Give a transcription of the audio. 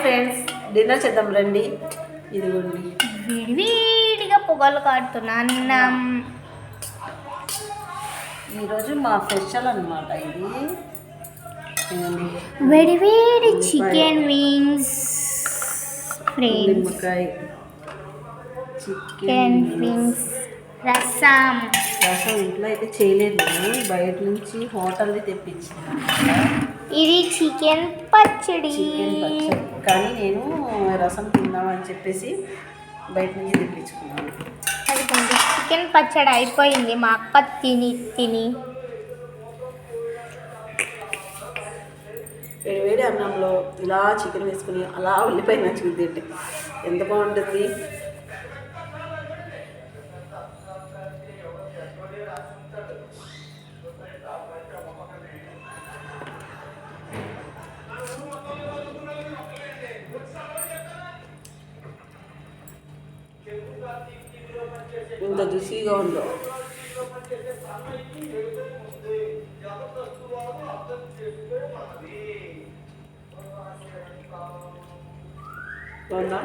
Friends, dinner చేద్దాం రండి. ఇదిగోండి విడివిడిగా పొగలు కాడుతున్నా అన్నం. ఈరోజు మా స్పెషల్ అనమాట. ఇది వేడి చికెన్ వింగ్స్ ఫ్రెండ్స్. నిమ్మకాయ చికెన్ వింగ్స్, రసం. ఇంట్లో అయితే చేయలేదు, నేను బయట నుంచి హోటల్ది తెప్పించాను. ఇది చికెన్ పచ్చడి. కానీ నేను రసం తిందామని చెప్పేసి బయట నుంచి తెప్పించుకున్నాను. అదిగోండి చికెన్ పచ్చడి అయిపోయింది మా అక్క తిని వేడి అన్నంలో ఇలా చికెన్ వేసుకుని అలా ఉల్లిపాయ నంచుకుని తింటే ఎంత బాగుంటుంది. ఇంత రుచిగా ఉందో. అవునా?